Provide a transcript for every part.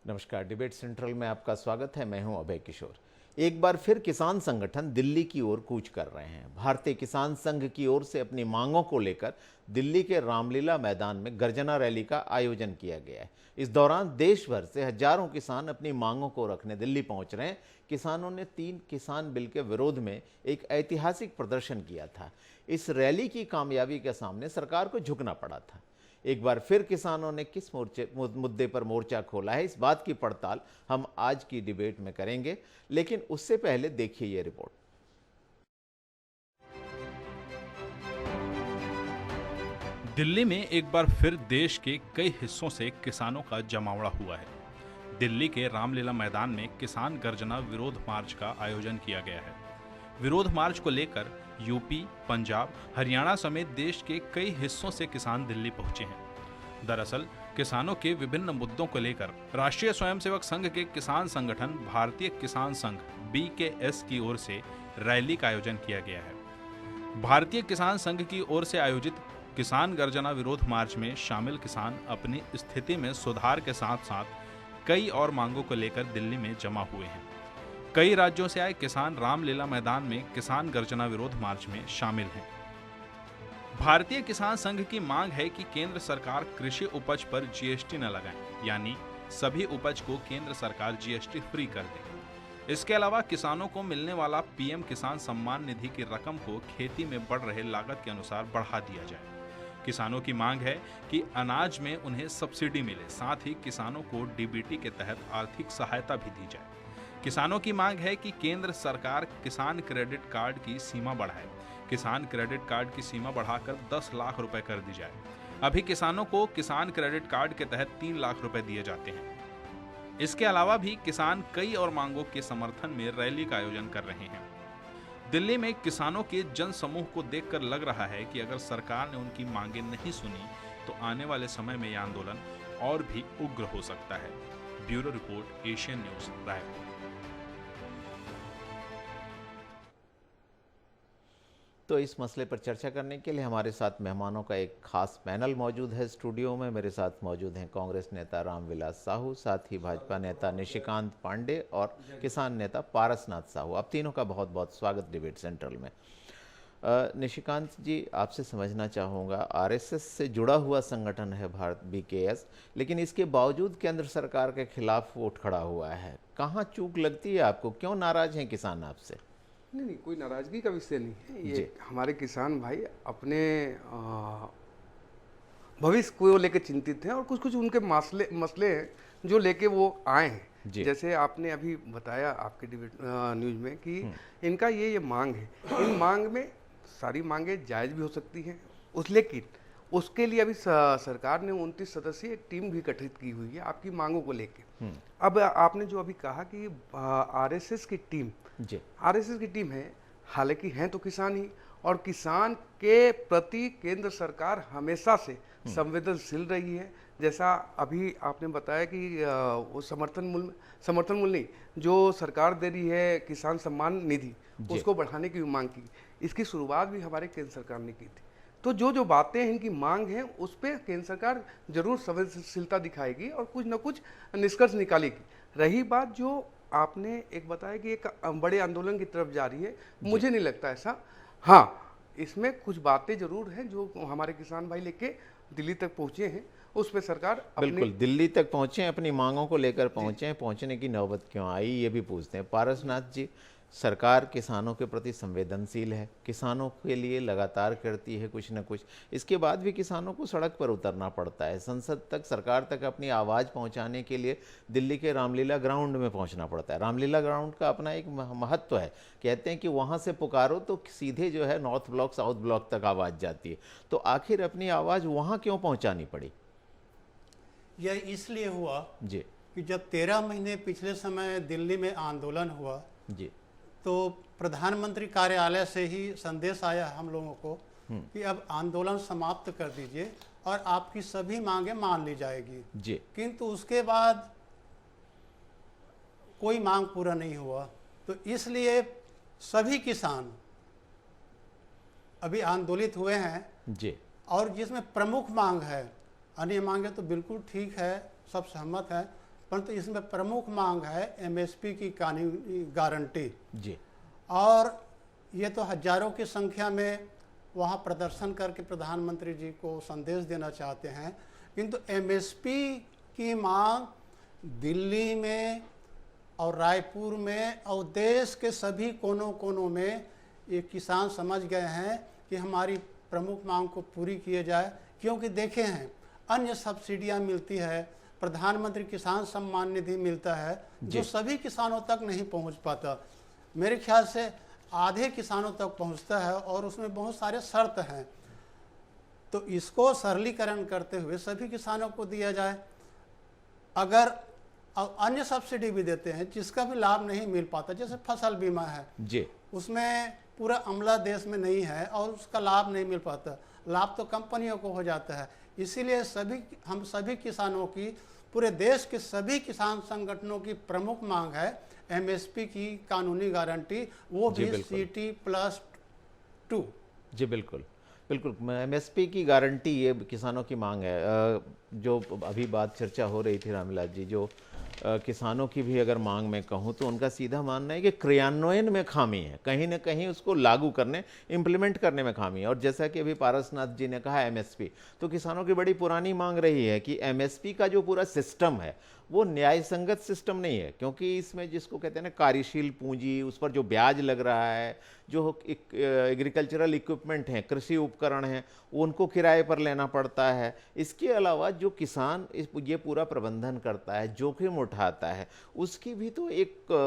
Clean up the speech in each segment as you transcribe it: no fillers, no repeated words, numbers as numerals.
नमस्कार। Debate central में आपका स्वागत है। मैं हूं अभय किशोर। एक बार फिर किसान संगठन दिल्ली की ओर कूच कर रहे हैं। भारतीय किसान संघ की ओर से अपनी मांगों को लेकर दिल्ली के रामलीला मैदान में गर्जना रैली का आयोजन किया गया है। इस दौरान देश भर से हजारों किसान अपनी मांगों को रखने दिल्ली पहुंच रहे हैं। किसानों ने 3 किसान बिल के विरोध में एक ऐतिहासिक प्रदर्शन किया था। इस रैली की कामयाबी के सामने सरकार को झुकना पड़ा था। एक बार फिर किसानों ने किस मुद्दे पर मोर्चा खोला है, इस बात की पड़ताल हम आज की डिबेट में करेंगे। लेकिन उससे पहले देखिए ये रिपोर्ट। दिल्ली में एक बार फिर देश के कई हिस्सों से किसानों का जमावड़ा हुआ है। दिल्ली के रामलीला मैदान में किसान गर्जना विरोध मार्च का आयोजन किया गया है। विरोध मार्च को लेकर यूपी, पंजाब, हरियाणा समेत देश के कई हिस्सों से किसान दिल्ली पहुंचे हैं। दरअसल किसानों के विभिन्न मुद्दों को लेकर राष्ट्रीय स्वयंसेवक संघ के किसान संगठन भारतीय किसान संघ BKS की ओर से रैली का आयोजन किया गया है। भारतीय किसान संघ की ओर से आयोजित किसान गर्जना विरोध मार्च में शामिल किसान अपनी स्थिति में सुधार के साथ साथ कई और मांगों को लेकर दिल्ली में जमा हुए हैं। कई राज्यों से आए किसान रामलीला मैदान में किसान गर्जना विरोध मार्च में शामिल हैं। भारतीय किसान संघ की मांग है कि केंद्र सरकार कृषि उपज पर GST न लगाए, यानी सभी उपज को केंद्र सरकार GST फ्री कर दे। इसके अलावा किसानों को मिलने वाला PM किसान सम्मान निधि की रकम को खेती में बढ़ रहे लागत के अनुसार बढ़ा दिया जाए। किसानों की मांग है कि अनाज में उन्हें सब्सिडी मिले, साथ ही किसानों को DBT के तहत आर्थिक सहायता भी दी जाए। किसानों की मांग है कि केंद्र सरकार किसान क्रेडिट कार्ड की सीमा बढ़ाए। किसान क्रेडिट कार्ड की सीमा बढ़ाकर 10 लाख रुपए कर दी जाए। अभी किसानों को किसान क्रेडिट कार्ड के तहत 3 लाख रुपए दिए जाते हैं। इसके अलावा भी किसान कई और मांगों के समर्थन में रैली का आयोजन कर रहे हैं। दिल्ली में किसानों के जन समूह को देखकर लग रहा है कि अगर सरकार ने उनकी मांगें नहीं सुनी तो आने वाले समय में यह आंदोलन और भी उग्र हो सकता है। Bureau report, Asian news, Raipur. तो इस मसले पर चर्चा करने के लिए हमारे साथ मेहमानों का एक खास पैनल मौजूद है। स्टूडियो में मेरे साथ मौजूद हैं कांग्रेस नेता रामविलास साहू, साथ ही भाजपा नेता निशिकांत पांडे और किसान नेता पारसनाथ साहू। आप तीनों का बहुत बहुत स्वागत डिबेट सेंट्रल में। निशिकांत जी, आपसे समझना चाहूँगा, RSS से जुड़ा हुआ संगठन है भारत BKS, लेकिन इसके बावजूद केंद्र सरकार के खिलाफ वोट खड़ा हुआ है। कहाँ चूक लगती है आपको? क्यों नाराज हैं किसान आपसे? नहीं, कोई नाराजगी का विषय नहीं है। ये हमारे किसान भाई अपने भविष्य को लेकर चिंतित हैं और कुछ कुछ उनके मसले हैं जो लेके वो आए हैं। जैसे आपने अभी बताया आपके डिबेट न्यूज में कि इनका ये मांग है। इन मांग में सारी मांगे जायज भी हो सकती हैं, लेकिन उसके लिए अभी सरकार ने 29 सदस्यीय एक टीम भी गठित की हुई है आपकी मांगों को लेके। अब आपने जो अभी कहा कि RSS की टीम है, हालांकि हैं तो किसान ही, और किसान के प्रति केंद्र सरकार हमेशा से संवेदनशील रही है। जैसा अभी आपने बताया कि वो समर्थन मूल्य नहीं, जो सरकार दे रही है किसान सम्मान निधि, उसको बढ़ाने की मांग की। इसकी शुरुआत भी हमारे केंद्र सरकार ने की थी। तो जो बातें हैं, इनकी मांग है, उस पर केंद्र सरकार जरूर संवेदनशीलता दिखाएगी और कुछ न कुछ निष्कर्ष निकालेगी। रही बात जो आपने एक बताया कि एक बड़े आंदोलन की तरफ जा रही है, मुझे नहीं लगता ऐसा। हाँ, इसमें कुछ बातें जरूर हैं जो हमारे किसान भाई लेके दिल्ली तक पहुंचे हैं, उस पर सरकार बिल्कुल दिल्ली तक पहुंचे, अपनी मांगों को लेकर पहुंचे हैं। पहुंचने की नौबत क्यों आई, ये भी पूछते हैं। पारसनाथ जी, सरकार किसानों के प्रति संवेदनशील है, किसानों के लिए लगातार करती है कुछ न कुछ, इसके बाद भी किसानों को सड़क पर उतरना पड़ता है। संसद तक, सरकार तक अपनी आवाज़ पहुंचाने के लिए दिल्ली के रामलीला ग्राउंड में पहुंचना पड़ता है। रामलीला ग्राउंड का अपना एक महत्व है। कहते हैं कि वहां से पुकारो तो सीधे जो है नॉर्थ ब्लॉक, साउथ ब्लॉक तक आवाज़ जाती है। तो आखिर अपनी आवाज़ वहाँ क्यों पहुँचानी पड़ी? यह इसलिए हुआ जी कि जब 13 महीने पिछले समय दिल्ली में आंदोलन हुआ जी, तो प्रधानमंत्री कार्यालय से ही संदेश आया हम लोगों को कि अब आंदोलन समाप्त कर दीजिए और आपकी सभी मांगें मान ली जाएगी जी। किंतु उसके बाद कोई मांग पूरा नहीं हुआ। तो इसलिए सभी किसान अभी आंदोलित हुए हैं जी। और जिसमें प्रमुख मांग है, अन्य मांगे तो बिल्कुल ठीक है, सब सहमत है, परंतु इसमें प्रमुख मांग है एमएसपी की कानूनी गारंटी जी। और ये तो हजारों की संख्या में वहाँ प्रदर्शन करके प्रधानमंत्री जी को संदेश देना चाहते हैं, किंतु एमएसपी की मांग दिल्ली में और रायपुर में और देश के सभी कोनों कोनों में ये किसान समझ गए हैं कि हमारी प्रमुख मांग को पूरी किए जाए। क्योंकि देखे हैं अन्य सब्सिडियां मिलती है, प्रधानमंत्री किसान सम्मान निधि मिलता है जो सभी किसानों तक नहीं पहुंच पाता। मेरे ख्याल से आधे किसानों तक पहुंचता है और उसमें बहुत सारे शर्त हैं। तो इसको सरलीकरण करते हुए सभी किसानों को दिया जाए। अगर अन्य सब्सिडी भी देते हैं जिसका भी लाभ नहीं मिल पाता, जैसे फसल बीमा है जी, उसमें पूरा अमला देश में नहीं है और उसका लाभ नहीं मिल पाता, लाभ तो कंपनियों को हो जाता है। इसीलिए हम सभी किसानों की, पूरे देश के सभी किसान संगठनों की प्रमुख मांग है एमएसपी की कानूनी गारंटी, वो भी CT+2। जी बिल्कुल बिल्कुल, एमएसपी की गारंटी ये किसानों की मांग है। जो अभी बात चर्चा हो रही थी रामविलास जी, जो किसानों की भी अगर मांग में कहूँ तो उनका सीधा मानना है कि क्रियान्वयन में खामी है, कहीं ना कहीं उसको लागू करने, इम्प्लीमेंट करने में खामी है। और जैसा कि अभी पारसनाथ जी ने कहा एमएसपी, तो किसानों की बड़ी पुरानी मांग रही है कि एमएसपी का जो पूरा सिस्टम है वो न्याय संगत सिस्टम नहीं है, क्योंकि इसमें जिसको कहते हैं ना कार्यशील पूंजी, उस पर जो ब्याज लग रहा है, जो एग्रीकल्चरल इक्विपमेंट हैं, कृषि उपकरण हैं, उनको किराए पर लेना पड़ता है। इसके अलावा जो किसान ये पूरा प्रबंधन करता है, जोखिम उठाता है, उसकी भी तो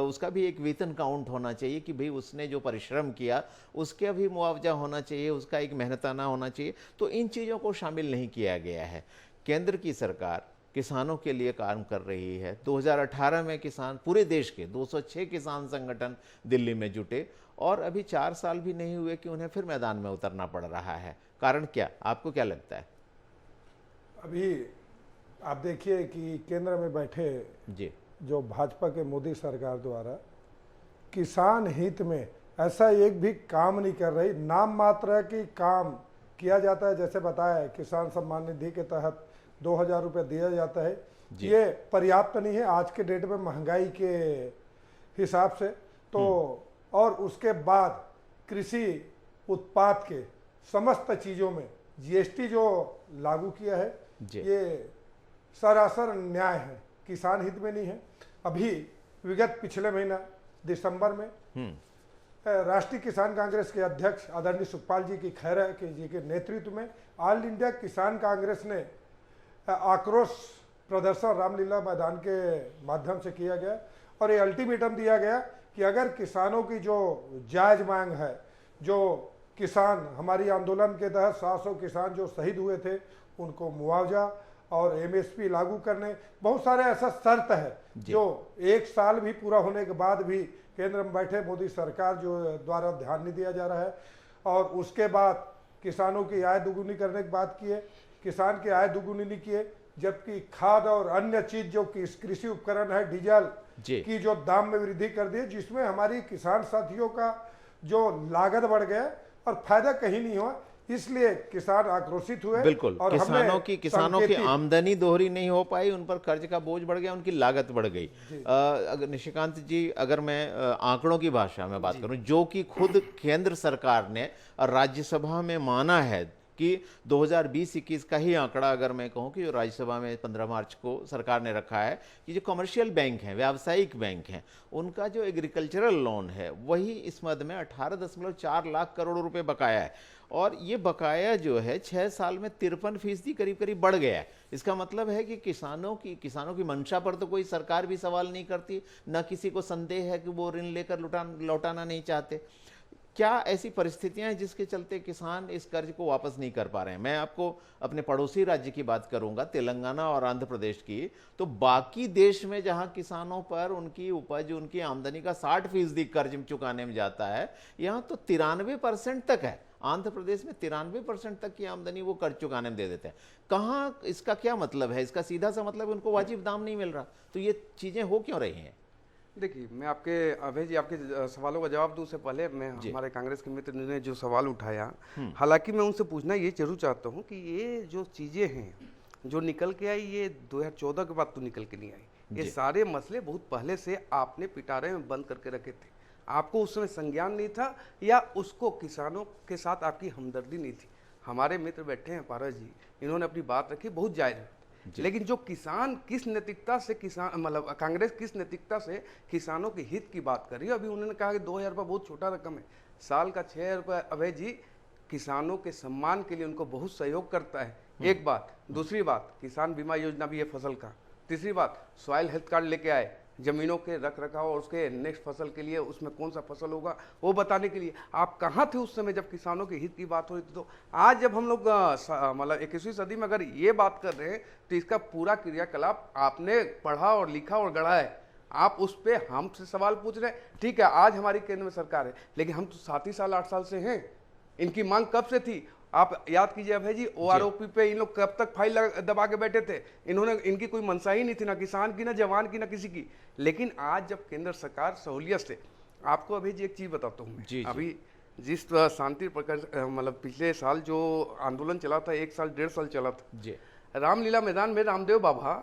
उसका भी एक वेतन काउंट होना चाहिए कि भाई उसने जो परिश्रम किया उसका भी मुआवजा होना चाहिए, उसका एक मेहनताना होना चाहिए। तो इन चीज़ों को शामिल नहीं किया गया है। केंद्र की सरकार किसानों के लिए काम कर रही है। 2018 में किसान, पूरे देश के 206 किसान संगठन दिल्ली में जुटे और अभी 4 साल भी नहीं हुए कि उन्हें फिर मैदान में उतरना पड़ रहा है। कारण क्या, आपको क्या लगता है? अभी आप देखिए कि केंद्र में बैठे जी, जो भाजपा के मोदी सरकार द्वारा किसान हित में ऐसा एक भी काम नहीं कर रही। नाम मात्र है कि काम किया जाता है, जैसे बताया किसान सम्मान निधि के तहत 2000 रुपये दिया जाता है, ये पर्याप्त नहीं है आज के डेट में महंगाई के हिसाब से। तो और उसके बाद कृषि उत्पाद के समस्त चीज़ों में जीएसटी जो लागू किया है, ये सरासर न्याय है, किसान हित में नहीं है। अभी विगत पिछले महीना दिसंबर में राष्ट्रीय किसान कांग्रेस के अध्यक्ष आदरणीय सुखपाल जी की खैरा जी के नेतृत्व में ऑल इंडिया किसान कांग्रेस ने आक्रोश प्रदर्शन रामलीला मैदान के माध्यम से किया गया और ये अल्टीमेटम दिया गया कि अगर किसानों की जो जायज मांग है, जो किसान हमारी आंदोलन के तहत 700 किसान जो शहीद हुए थे उनको मुआवजा और एमएसपी लागू करने, बहुत सारे ऐसा शर्त है जो 1 साल भी पूरा होने के बाद भी केंद्र में बैठे मोदी सरकार जो द्वारा ध्यान नहीं दिया जा रहा है। और उसके बाद किसानों की आय दुगुनी करने की बात की है, किसान की आय दुगुनी नहीं किए, जबकि खाद और अन्य चीज जो कृषि उपकरण है, डीजल की जो दाम में वृद्धि कर दी, जिसमें हमारी किसान साथियों का जो लागत बढ़ गया और फायदा कहीं नहीं हुआ, इसलिए किसान आक्रोशित हुए। बिल्कुल, और किसानों की आमदनी दोहरी नहीं हो पाई, उन पर कर्ज का बोझ बढ़ गया, उनकी लागत बढ़ गई। अगर निशिकांत जी, अगर मैं आंकड़ों की भाषा में बात करूं, जो कि खुद केंद्र सरकार ने राज्यसभा में माना है कि 2020-21 का ही आंकड़ा अगर मैं कहूं कि जो राज्यसभा में 15 मार्च को सरकार ने रखा है कि जो कमर्शियल बैंक हैं, व्यावसायिक बैंक हैं, उनका जो एग्रीकल्चरल लोन है वही इस मद में 18.4 लाख करोड़ रुपए बकाया है। और ये बकाया जो है 6 साल में 53% करीब करीब बढ़ गया है। इसका मतलब है कि किसानों की मंशा पर तो कोई सरकार भी सवाल नहीं करती, न किसी को संदेह है कि वो ऋण लेकर लौटाना नहीं चाहते। क्या ऐसी परिस्थितियां हैं जिसके चलते किसान इस कर्ज को वापस नहीं कर पा रहे हैं? मैं आपको अपने पड़ोसी राज्य की बात करूंगा, तेलंगाना और आंध्र प्रदेश की। तो बाकी देश में जहां किसानों पर उनकी उपज, उनकी आमदनी का 60% कर्ज चुकाने में जाता है, यहां तो 93% तक है। आंध्र प्रदेश में 93% तक की आमदनी वो कर्ज चुकाने में दे देते हैं। कहाँ, इसका क्या मतलब है? इसका सीधा सा मतलब उनको वाजिब दाम नहीं मिल रहा। तो ये चीजें हो क्यों रही हैं? देखिए, मैं अभय जी आपके सवालों का जवाब दूं उससे पहले मैं हमारे कांग्रेस के मित्र ने जो सवाल उठाया, हालांकि मैं उनसे पूछना ये जरूर चाहता हूं कि ये जो चीज़ें हैं जो निकल के आई, ये 2014 के बाद तो निकल के नहीं आई, ये सारे मसले बहुत पहले से आपने पिटारे में बंद करके रखे थे। आपको उस समय संज्ञान नहीं था या उसको किसानों के साथ आपकी हमदर्दी नहीं थी। हमारे मित्र बैठे हैं पारस जी, इन्होंने अपनी बात रखी, बहुत जायज़ है। लेकिन जो किसान किस नैतिकता से मतलब कांग्रेस किस नैतिकता से किसानों के हित की बात कर रही है। अभी उन्होंने कहा कि 2000 रुपये बहुत छोटा रकम है, साल का 6000 रुपये अभय जी किसानों के सम्मान के लिए उनको बहुत सहयोग करता है। एक बात, दूसरी बात किसान बीमा योजना भी है फसल का, तीसरी बात सॉइल हेल्थ कार्ड लेके आए, जमीनों के रख रखाव और उसके नेक्स्ट फसल के लिए उसमें कौन सा फसल होगा वो बताने के लिए। आप कहाँ थे उस समय जब किसानों के हित की बात हो रही थी? तो आज जब हम लोग मतलब 21वीं सदी में अगर ये बात कर रहे हैं तो इसका पूरा क्रियाकलाप आपने पढ़ा और लिखा और गढ़ा है। आप उस पर हमसे सवाल पूछ रहे हैं, ठीक है आज हमारी केंद्र में सरकार है, लेकिन हम तो 7 ही साल 8 साल से हैं। इनकी मांग कब से थी? आप याद कीजिए अभय जी, OROP पे इन लोग कब तक फाइल दबा के बैठे थे? इनकी कोई मनसा ही नहीं थी, ना किसान की, ना जवान की, ना किसी की। लेकिन आज जब केंद्र सरकार सहूलियत से, आपको अभी जी एक चीज बताता हूँ मैं, अभी जिस शांति प्रकाश मतलब पिछले साल जो आंदोलन चला था, 1 साल 1.5 साल चला था जी, रामलीला मैदान में रामदेव बाबा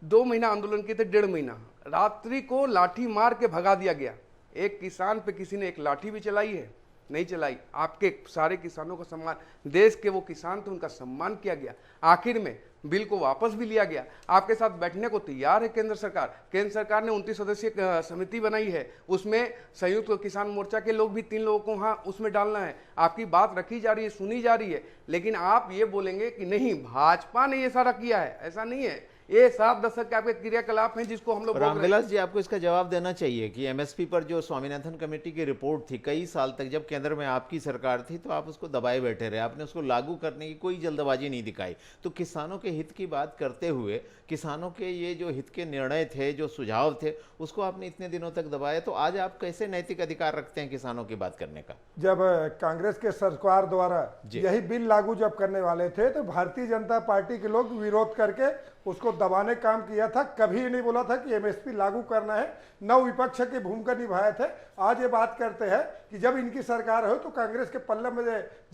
2 महीना आंदोलन किए थे, 1.5 महीना। रात्रि को लाठी मार के भगा दिया गया। एक किसान पे किसी ने एक लाठी भी चलाई है? नहीं चलाई। आपके सारे किसानों का सम्मान, देश के वो किसान थे उनका सम्मान किया गया। आखिर में बिल को वापस भी लिया गया। आपके साथ बैठने को तैयार है केंद्र सरकार। केंद्र सरकार ने 29 सदस्यीय समिति बनाई है, उसमें संयुक्त किसान मोर्चा के लोग भी 3 लोगों को वहाँ उसमें डालना है। आपकी बात रखी जा रही है, सुनी जा रही है, लेकिन आप ये बोलेंगे कि नहीं भाजपा ने ये सारा किया है। ऐसा नहीं है, ये 7 दशक के आपके क्रियाकलाप हैं जिसको हम लोग रामविलास जी आपको इसका जवाब देना चाहिए कि एमएसपी पर जो स्वामीनाथन कमेटी की रिपोर्ट थी, कई साल तक जब केंद्र में आपकी सरकार थी तो आप उसको दबाए बैठे रहे, आपने उसको लागू करने की कोई जल्दबाजी नहीं दिखाई। तो किसानों के हित की बात करते हुए किसानों के ये जो हित के निर्णय थे, जो सुझाव थे, उसको आपने इतने दिनों तक दबाया, तो आज आप कैसे नैतिक अधिकार रखते हैं किसानों की बात करने का? जब कांग्रेस के सरकार द्वारा यही बिल लागू जब करने वाले थे तो भारतीय जनता पार्टी के लोग विरोध करके उसको दबाने काम किया था। कभी नहीं बोला था कि एमएसपी लागू करना है, न विपक्ष की भूमिका निभाए थे। आज ये बात करते हैं कि जब इनकी सरकार हो तो कांग्रेस के पल्ले में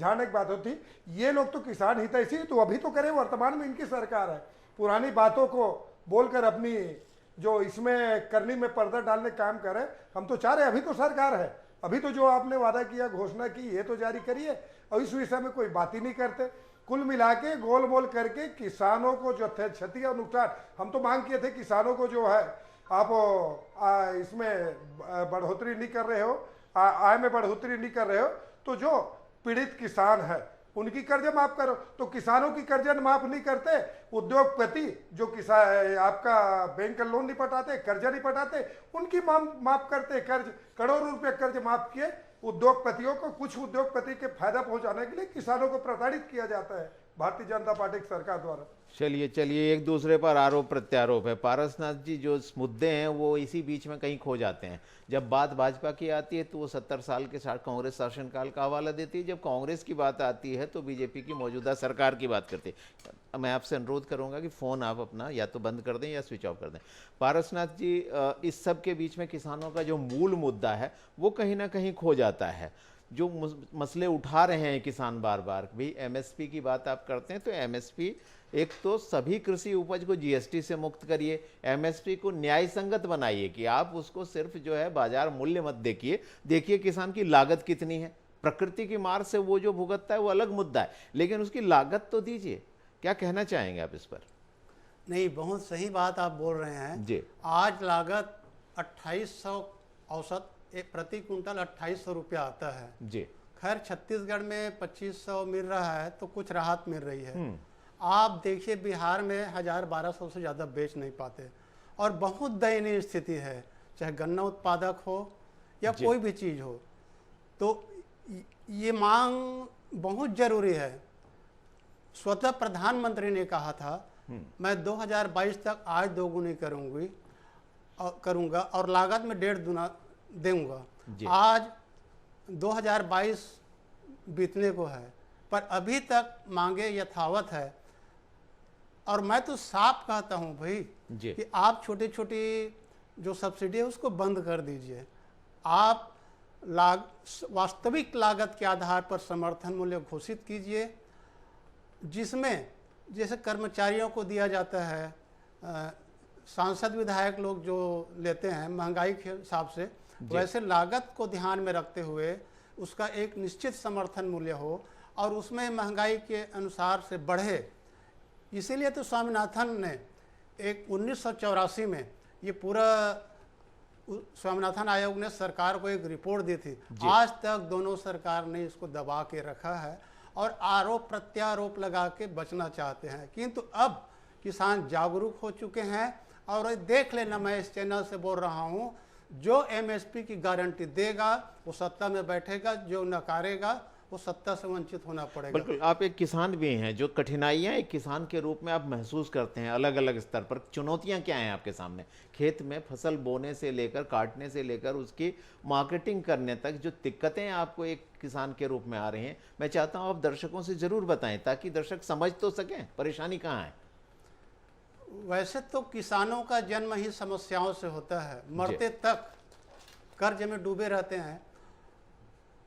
झाड़ने की बात होती। ये लोग तो किसान हितैषी तो अभी तो करें, वर्तमान में इनकी सरकार है। पुरानी बातों को बोलकर अपनी जो इसमें करनी में पर्दा डालने काम करें। हम तो चाह रहे, अभी तो सरकार है, अभी तो जो आपने वादा किया, घोषणा की, ये तो जारी करिए और इस विषय में कोई बात ही नहीं करते। कुल मिला के गोल मोल करके किसानों को जो क्षति और नुकसान, हम तो मांग किए थे किसानों को जो है आप इसमें बढ़ोतरी नहीं कर रहे हो, आय में बढ़ोतरी नहीं कर रहे हो, तो जो पीड़ित किसान है उनकी कर्ज माफ करो। तो किसानों की कर्ज माफ नहीं करते, उद्योगपति जो किसान आपका बैंक का लोन नहीं पटाते, कर्जा नहीं पटाते, उनकी माफ करते कर्ज। करोड़ों रुपए कर्ज माफ किए उद्योगपतियों को। कुछ उद्योगपति के फायदा पहुंचाने के लिए किसानों को प्रताड़ित किया जाता है भारतीय जनता पार्टी की सरकार द्वारा। चलिए एक दूसरे पर आरोप प्रत्यारोप है। पारसनाथ जी, जो मुद्दे हैं वो इसी बीच में कहीं खो जाते हैं। जब बात भाजपा की आती है तो वो 70 साल के साथ कांग्रेस शासनकाल का हवाला देती है। जब कांग्रेस की बात आती है तो बीजेपी की मौजूदा सरकार की बात करती है। मैं आपसे अनुरोध करूंगा कि फ़ोन आप अपना या तो बंद कर दें या स्विच ऑफ कर दें। पारसनाथ जी, इस सब के बीच में किसानों का जो मूल मुद्दा है वो कहीं ना कहीं खो जाता है। जो मसले उठा रहे हैं किसान बार बार, भी एमएसपी की बात आप करते हैं तो एमएसपी, एक तो सभी कृषि उपज को जीएसटी से मुक्त करिए, एमएसपी को न्याय संगत बनाइए कि आप उसको सिर्फ जो है बाजार मूल्य मत देखिए किसान की लागत कितनी है। प्रकृति की मार से वो जो भुगतता है वो अलग मुद्दा है, लेकिन उसकी लागत तो दीजिए। क्या कहना चाहेंगे आप इस पर? नहीं, बहुत सही बात आप बोल रहे हैं जी। आज लागत 2800 औसत प्रति कुंटल 2800 रुपया आता है जी। खैर छत्तीसगढ़ में 2500 मिल रहा है तो कुछ राहत मिल रही है। आप देखिए बिहार में 1000-1200 से ज़्यादा बेच नहीं पाते और बहुत दयनीय स्थिति है, चाहे गन्ना उत्पादक हो या कोई भी चीज़ हो। तो ये मांग बहुत ज़रूरी है। स्वतः प्रधानमंत्री ने कहा था मैं 2022 तक आय दोगुनी करूंगा और लागत में 1.5 गुना दूंगा। आज 2022 बीतने को है पर अभी तक मांगे यथावत है। और मैं तो साफ कहता हूं भाई कि आप छोटी छोटी जो सब्सिडी है उसको बंद कर दीजिए। आप वास्तविक लागत के आधार पर समर्थन मूल्य घोषित कीजिए, जिसमें जैसे कर्मचारियों को दिया जाता है सांसद विधायक लोग जो लेते हैं महंगाई के हिसाब से, वैसे लागत को ध्यान में रखते हुए उसका एक निश्चित समर्थन मूल्य हो और उसमें महंगाई के अनुसार से बढ़े। इसीलिए तो स्वामीनाथन ने एक 1984 में ये पूरा स्वामीनाथन आयोग ने सरकार को एक रिपोर्ट दी थी। आज तक दोनों सरकार ने इसको दबा के रखा है और आरोप प्रत्यारोप लगा के बचना चाहते हैं, किंतु अब किसान जागरूक हो चुके हैं। और देख लेना, मैं इस चैनल से बोल रहा हूँ, जो एमएसपी की गारंटी देगा वो सत्ता में बैठेगा, जो नकारेगा वो सत्ता से वंचित होना पड़ेगा। बिल्कुल, आप एक किसान भी हैं, जो कठिनाइयां एक किसान के रूप में आप महसूस करते हैं अलग अलग स्तर पर, चुनौतियां क्या हैं आपके सामने? खेत में फसल बोने से लेकर, काटने से लेकर, उसकी मार्केटिंग करने तक जो दिक्कतें आपको एक किसान के रूप में आ रही हैं, मैं चाहता हूं आप दर्शकों से जरूर बताएं ताकि दर्शक समझ तो सकें परेशानी कहाँ है। वैसे तो किसानों का जन्म ही समस्याओं से होता है, मरते तक कर्ज में डूबे रहते हैं।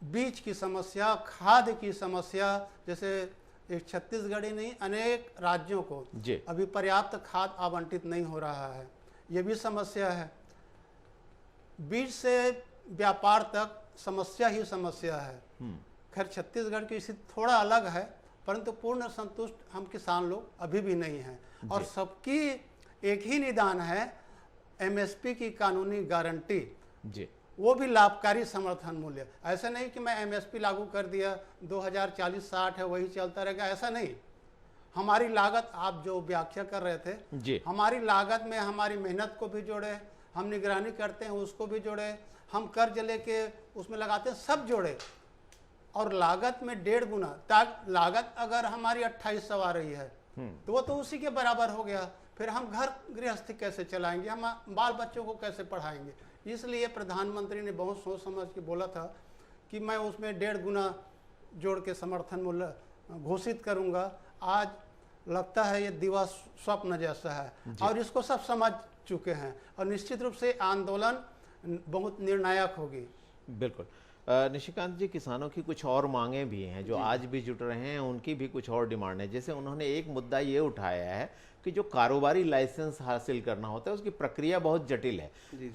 बीज की समस्या, खाद की समस्या, जैसे एक छत्तीसगढ़ ही नहीं अनेक राज्यों को अभी पर्याप्त खाद आवंटित नहीं हो रहा है, ये भी समस्या है। बीज से व्यापार तक समस्या ही समस्या है। खैर छत्तीसगढ़ की स्थिति थोड़ा अलग है, परंतु पूर्ण संतुष्ट हम किसान लोग अभी भी नहीं हैं। और सबकी एक ही निदान है, एमएसपी की कानूनी गारंटी जी, वो भी लाभकारी समर्थन मूल्य। ऐसा नहीं कि मैं एमएसपी लागू कर दिया 2040-60 है वही चलता रहेगा, ऐसा नहीं। हमारी लागत, आप जो व्याख्या कर रहे थे जी, हमारी लागत में हमारी मेहनत को भी जोड़े, हम निगरानी करते हैं उसको भी जोड़े, हम कर्ज लेके उसमें लगाते हैं, सब जोड़े। और लागत में 1.5 गुना, ताकि लागत अगर हमारी 2800 आ रही है तो वो तो उसी के बराबर हो गया। फिर हम घर गृहस्थी कैसे चलाएंगे, हम बाल बच्चों को कैसे पढ़ाएंगे? इसलिए प्रधानमंत्री ने बहुत सोच समझ के बोला था कि मैं उसमें 1.5 गुना जोड़ के समर्थन मूल्य घोषित करूंगा। आज लगता है ये दिवा स्वप्न जैसा है और इसको सब समझ चुके हैं और निश्चित रूप से आंदोलन बहुत निर्णायक होगी। बिल्कुल। निशिकांत जी, किसानों की कुछ और मांगे भी हैं जो आज भी जुट रहे हैं, उनकी भी कुछ और डिमांड है। जैसे उन्होंने एक मुद्दा ये उठाया है कि जो कारोबारी लाइसेंस हासिल करना होता है उसकी प्रक्रिया बहुत जटिल है।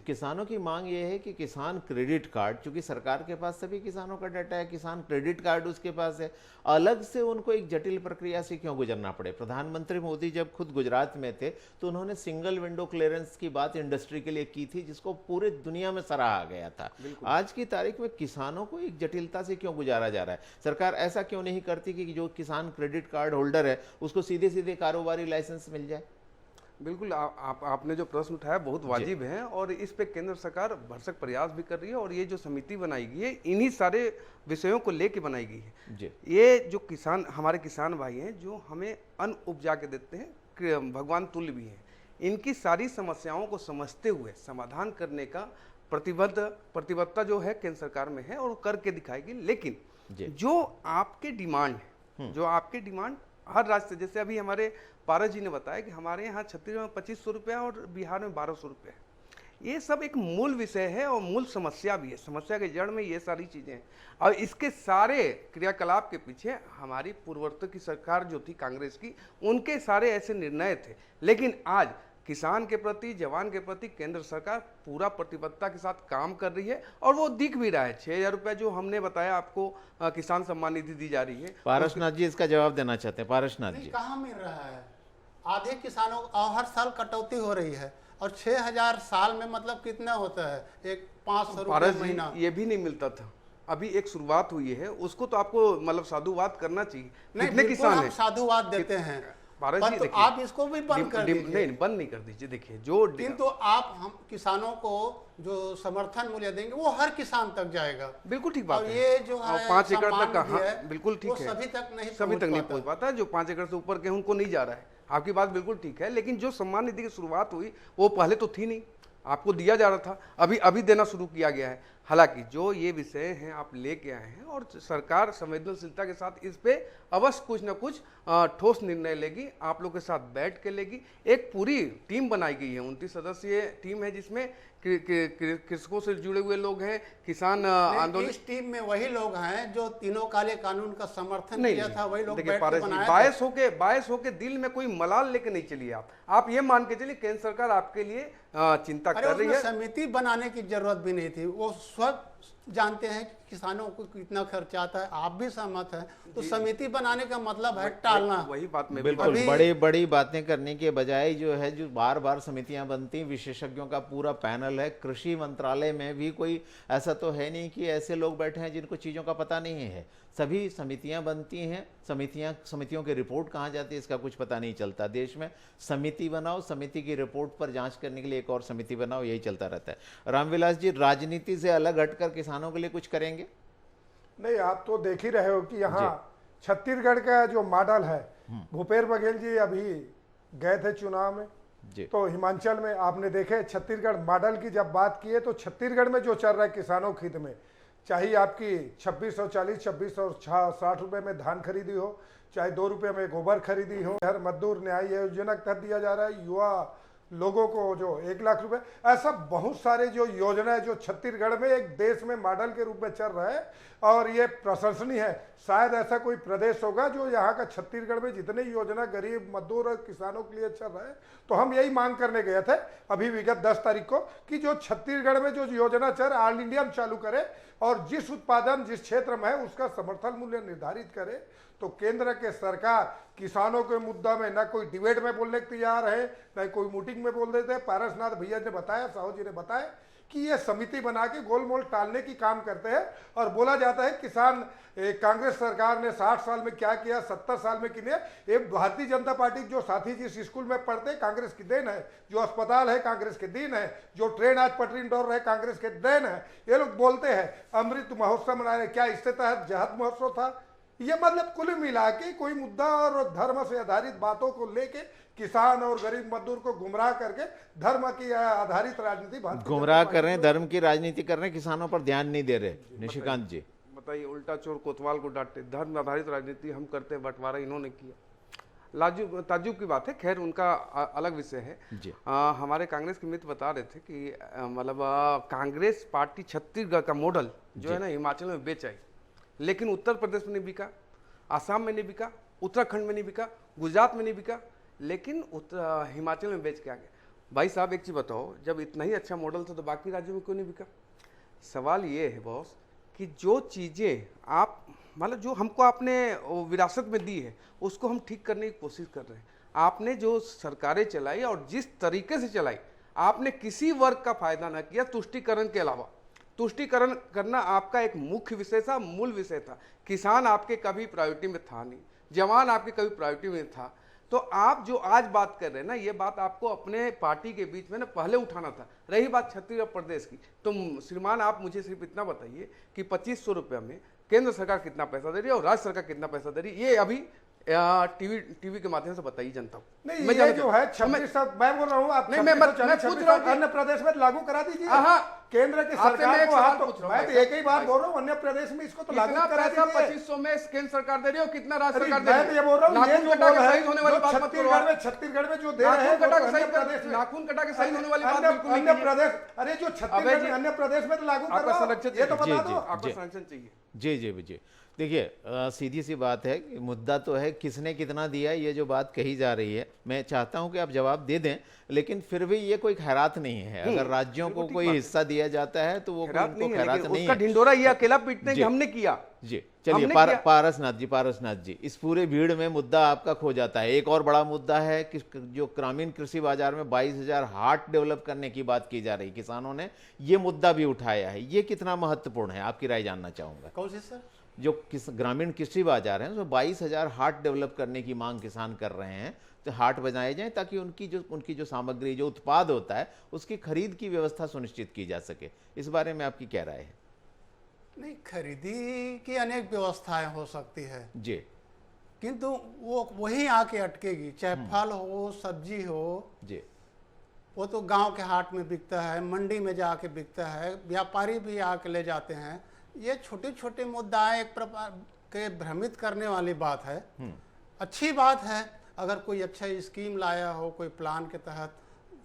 किसानों की मांग ये है कि किसान क्रेडिट कार्ड, चूंकि सरकार के पास सभी किसानों का डाटा है, किसान क्रेडिट कार्ड उसके पास है, अलग से उनको एक जटिल प्रक्रिया से क्यों गुजरना पड़े? प्रधानमंत्री मोदी जब खुद गुजरात में थे तो उन्होंने सिंगल विंडो क्लियरेंस की बात इंडस्ट्री के लिए की थी, जिसको पूरे दुनिया में सराहा गया था। आज की तारीख में किसानों को एक जटिलता से क्यों गुजारा जा रहा है? सरकार ऐसा क्यों नहीं करती कि जो किसान क्रेडिट कार्ड होल्डर है उसको सीधे सीधे कारोबारी लाइसेंस मिल जाए? बिल्कुल, आपने जो प्रश्न उठाया बहुत वाजिब है और इस पे केंद्र सरकार भरसक प्रयास भी कर रही है। और ये जो समिति बनाई गई है इन्हीं सारे विषयों को लेके बनाई गई है। ये जो किसान, हमारे किसान भाई हैं जो हमें अन्न उपजा के देते हैं, भगवान तुल्य भी हैं, इनकी सारी समस्याओं को समझते हुए समाधान करने का प्रतिबद्धता जो है केंद्र सरकार में है और करके दिखाएगी। लेकिन जो आपके डिमांड है, जो आपके डिमांड हर राज्य से, जैसे अभी हमारे पारस जी ने बताया कि हमारे यहाँ छत्तीसगढ़ में 2500 रुपया और बिहार में 1200 रुपये, ये सब एक मूल विषय है और मूल समस्या भी है। समस्या के जड़ में ये सारी चीज़ें हैं और इसके सारे क्रियाकलाप के पीछे हमारी पूर्ववर्ती की सरकार जो थी कांग्रेस की, उनके सारे ऐसे निर्णय थे। लेकिन आज किसान के प्रति, जवान के प्रति केंद्र सरकार पूरा प्रतिबद्धता के साथ काम कर रही है और वो दिख भी रहा है। 6000 रुपया जो हमने बताया आपको किसान सम्मान निधि दी जा रही है। पारसनाथ जी इसका जवाब देना चाहते हैं। पारसनाथ जी, कहाँ मिल रहा है? आधे किसानों को हर साल कटौती हो रही है और 6000 साल में मतलब कितना होता है? एक 500 रुपये महीना। ये भी नहीं मिलता था, अभी एक शुरुआत हुई है, उसको तो आपको मतलब साधुवाद करना चाहिए। कितने किसान हैं? साधुवाद देते हैं, तो आप इसको भी बंद कर दीजिए। नहीं, बंद नहीं कर दीजिए। देखिए जो किंतु आप हम किसानों को जो समर्थन मूल्य देंगे वो हर किसान तक जाएगा। बिल्कुल ठीक बात है। ये जो है 5 एकड़ तक का, बिल्कुल ठीक है, सभी तक नहीं पहुंच पाता है। जो 5 एकड़ से ऊपर के उनको नहीं जा रहा है, आपकी बात बिल्कुल ठीक है। लेकिन जो सम्मान निधि की शुरुआत हुई वो पहले तो थी नहीं, आपको दिया जा रहा था, अभी देना शुरू किया गया है। हालांकि जो ये विषय हैं आप लेके आए हैं और सरकार संवेदनशीलता के साथ इस पे अवश्य कुछ ना कुछ ठोस निर्णय लेगी, आप लोग के साथ बैठ के लेगी। एक पूरी टीम बनाई गई है, 29 सदस्यीय टीम है जिसमें कृषकों से जुड़े हुए लोग हैं, किसान नहीं, आंदोलन। इस टीम में वही लोग हैं जो तीनों काले कानून का समर्थन नहीं किया था, वही लोग देखिए बैठ के पारस जी, बनाए बायस होके दिल में कोई मलाल लेके नहीं चलिए। आप ये मान के चलिए केंद्र सरकार आपके लिए चिंता अरे कर रही उसमें है। समिति बनाने की जरूरत भी नहीं थी, वो सब जानते हैं कि किसानों को कितना खर्चा आता है, आप भी सहमत हैं। तो समिति बनाने का मतलब है टालना। वही बात मैं बिल्कुल, बड़ी बड़ी बातें करने के बजाय जो है, जो बार बार समितियां बनती, विशेषज्ञों का पूरा पैनल है। कृषि मंत्रालय में भी कोई ऐसा तो है नहीं कि ऐसे लोग बैठे हैं जिनको चीज़ों का पता नहीं है। सभी समितियां बनती हैं, समितियों की रिपोर्ट कहाँ जाती है इसका कुछ पता नहीं चलता। देश में समिति बनाओ, समिति की रिपोर्ट पर जांच करने के लिए एक और समिति बनाओ, यही चलता रहता है। रामविलास जी, राजनीति से अलग हटकर किसानों के लिए कुछ करेंगे? नहीं, आप तो देख ही रहे हो कि यहाँ छत्तीसगढ़ का जो मॉडल है, भूपेश बघेल जी अभी गए थे चुनाव में जी। तो हिमाचल में आपने देखे छत्तीसगढ़ मॉडल की जब बात की है तो छत्तीसगढ़ में जो चल रहा है किसानों के हित में, चाहे आपकी 2640 2660 रुपए में धान खरीदी हो, चाहे 2 रुपये में गोबर खरीदी हो, हर मजदूर न्याय योजना के तहत दिया जा रहा है, युवा लोगों को जो 1 लाख रुपए, ऐसा बहुत सारे जो योजना है जो छत्तीसगढ़ में एक देश में मॉडल के रूप में चल रहा है और ये प्रशंसनीय है। शायद ऐसा कोई प्रदेश होगा जो यहाँ का छत्तीसगढ़ में जितने योजना गरीब मजदूर और किसानों के लिए चल रहा है। तो हम यही मांग करने गए थे अभी विगत 10 तारीख को कि जो छत्तीसगढ़ में जो योजना चल रहा है ऑल इंडिया में चालू करे और जिस उत्पादन जिस क्षेत्र में है उसका समर्थन मूल्य निर्धारित करे। तो केंद्र के सरकार किसानों के मुद्दा में न कोई डिबेट में बोलने के तैयार है, न कोई मीटिंग में बोल देते। पारसनाथ भैया ने बताया, साहू जी ने बताया कि ये समिति बना के गोलमोल टालने की काम करते हैं और बोला जाता है किसान कांग्रेस सरकार ने 60 साल में क्या किया, 70 साल में किया। ये भारतीय जनता पार्टी जो साथी जिस स्कूल में पढ़ते कांग्रेस की देन है, जो अस्पताल है कांग्रेस के दिन है, जो ट्रेन आज पटरी दौड़ रहे कांग्रेस के देन है। ये लोग बोलते हैं अमृत महोत्सव मना रहे, क्या इससे तहत जहद महोत्सव था? ये मतलब कुल मिला के कोई मुद्दा और धर्म से आधारित बातों को लेके किसान और गरीब मजदूर को गुमराह करके धर्म की आधारित राजनीति गुमराह कर रहे हैं, धर्म की राजनीति कर रहे हैं, किसानों पर ध्यान नहीं दे रहे। निशिकांत जी बताइए, उल्टा चोर कोतवाल को डांटते, धर्म आधारित राजनीति हम करते, बंटवारा इन्होंने किया। ताज्जुब की बात है, खैर उनका अलग विषय है जी। हमारे कांग्रेस के मित्र बता रहे थे कि मतलब कांग्रेस पार्टी छत्तीसगढ़ का मॉडल जो है ना हिमाचल में बेच आई, लेकिन उत्तर प्रदेश में नहीं बिका, आसाम में नहीं बिका, उत्तराखंड में नहीं बिका, गुजरात में नहीं बिका, लेकिन हिमाचल में बेच के आ गया। भाई साहब एक चीज़ बताओ, जब इतना ही अच्छा मॉडल था तो बाकी राज्यों में क्यों नहीं बिका? सवाल ये है बॉस कि जो चीज़ें आप मतलब जो हमको आपने विरासत में दी है उसको हम ठीक करने की कोशिश कर रहे हैं। आपने जो सरकारें चलाई और जिस तरीके से चलाई, आपने किसी वर्ग का फायदा ना किया तुष्टीकरण के अलावा। तुष्टीकरण करना आपका एक मुख्य विषय था, मूल विषय था। किसान आपके कभी प्रायोरिटी में था नहीं, जवान आपके कभी प्रायोरिटी में था। तो आप जो आज बात कर रहे हैं ना, ये बात आपको अपने पार्टी के बीच में ना पहले उठाना था। रही बात छत्तीसगढ़ प्रदेश की, तो श्रीमान आप मुझे सिर्फ इतना बताइए कि 2500 रुपये में केंद्र सरकार कितना पैसा दे रही है और राज्य सरकार कितना पैसा दे रही है, ये अभी टीवी के माध्यम से बताइए जनता को। नहीं, मैं ये जो है 26 मैं बोल रहा हूँ आप नहीं, मैं पूछ रहा हूँ अन्य प्रदेश में लागू करा दीजिए। केंद्र की आपसे मैं सरकार एक को सवाल हाथ पूछ तो रहा हूँ। मैं तो एक ही बात बोल रहा हूँ, अन्य प्रदेश में इसको तो लागू कितना करा पैसा दीजिए। 2500 में केंद्र सरकार दे रही है और कितना राज्य अरे सरकार दे रही मैं है? तो ये बोल रहा हूँ, ये नाखून जो कटा के बोल शहीद होने वाली बात मत करो। छत्तीसगढ़ में जो दे रहे हैं नाखून कटा के अन्य शहीद प्रदेश में नाखून कटा के शहीद होने वाली बात बिल्कुल नहीं अन्य कीजिए। प्रदेश, अरे जो छत्तीसगढ़ में अन्य प्रदेश में तो लागू कर आपका रहा संरक्षण हूँ, ये तो चाहिए। बता दो। आपका संरक्षण चाहिए। जी जी जी देखिए, सीधी सी बात है कि मुद्दा तो है किसने कितना दिया, ये जो बात कही जा रही है। मैं चाहता हूं कि आप जवाब दे दें, लेकिन फिर भी ये कोई खैरात नहीं है। अगर राज्यों को कोई हिस्सा दिया जाता है तो वो खैरात उनको नहीं है, खैरात लेकिन नहीं उसका है। ढिंडोरा ये अकेला पीटते हैं कि हमने किया। जी चलिए, हमने किया। पारसनाथ जी, इस पूरे भीड़ में मुद्दा आपका खो जाता है। एक और बड़ा मुद्दा है कि जो ग्रामीण कृषि बाजार में 22,000 हाट डेवलप करने की बात की जा रही, किसानों ने ये मुद्दा भी उठाया है। ये कितना महत्वपूर्ण है, आपकी राय जानना चाहूंगा। कौन सी सर? जो ग्रामीण कृषि बाजार हैं उसमें 22,000 हाट डेवलप करने की मांग किसान कर रहे हैं। तो हाट बनाए जाएं ताकि उनकी जो सामग्री, जो उत्पाद होता है, उसकी खरीद की व्यवस्था सुनिश्चित की जा सके। इस बारे में आपकी क्या राय है? नहीं, खरीदी की अनेक व्यवस्थाएं हो सकती है जी, किंतु वो वहीं आके अटकेगी। चाहे फल हो, सब्जी हो, जी, वो तो गांव के हाट में बिकता है, मंडी में जाके बिकता है, व्यापारी भी आके ले जाते हैं। ये छोटे छोटे मुद्दा एक प्रकार के भ्रमित करने वाली बात है। अच्छी बात है, अगर कोई अच्छा स्कीम लाया हो कोई प्लान के तहत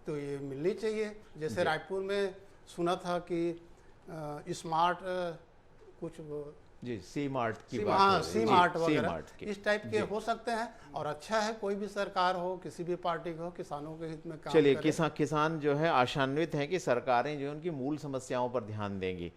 तो ये मिलनी चाहिए। जैसे रायपुर में सुना था कि स्मार्ट कुछ जी, सी मार्ट की बात हाँ, हो रही है। सी जी, मार्ट सी वगैरह मार्ट की। इस टाइप के हो सकते हैं। और अच्छा है, कोई भी सरकार हो, किसी भी पार्टी की हो, किसानों के हित में काम चलिए, करे। किसान जो है आशान्वित हैं कि सरकारें जो है उनकी मूल समस्याओं पर ध्यान देंगी।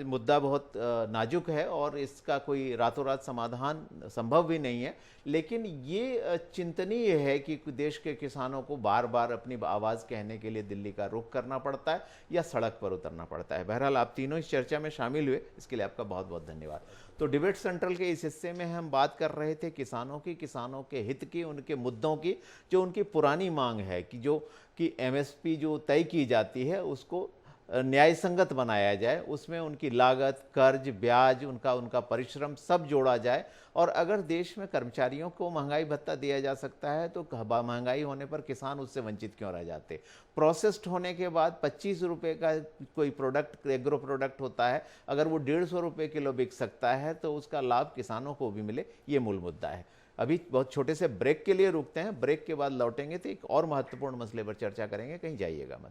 मुद्दा बहुत नाजुक है और इसका कोई रातों रात समाधान संभव भी नहीं है, लेकिन ये चिंतनीय है कि देश के किसानों को बार बार अपनी आवाज़ कहने के लिए दिल्ली का रुख करना पड़ता है या सड़क पर उतरना पड़ता है। बहरहाल, आप तीनों इस चर्चा में शामिल हुए, इसके लिए आपका बहुत बहुत धन्यवाद। तो डिबेट सेंट्रल के इस हिस्से में हम बात कर रहे थे किसानों की, किसानों के हित की, उनके मुद्दों की, जो उनकी पुरानी मांग है कि एमएसपी जो तय की जाती है उसको न्याय संगत बनाया जाए, उसमें उनकी लागत, कर्ज, ब्याज, उनका परिश्रम सब जोड़ा जाए। और अगर देश में कर्मचारियों को महंगाई भत्ता दिया जा सकता है तो महंगाई होने पर किसान उससे वंचित क्यों रह जाते। प्रोसेस्ड होने के बाद 25 रुपये का कोई प्रोडक्ट, एग्रो प्रोडक्ट होता है, अगर वो 150 रुपये किलो बिक सकता है तो उसका लाभ किसानों को भी मिले, ये मूल मुद्दा है। अभी बहुत छोटे से ब्रेक के लिए रुकते हैं, ब्रेक के बाद लौटेंगे तो एक और महत्वपूर्ण मसले पर चर्चा करेंगे, कहीं जाइएगा मत।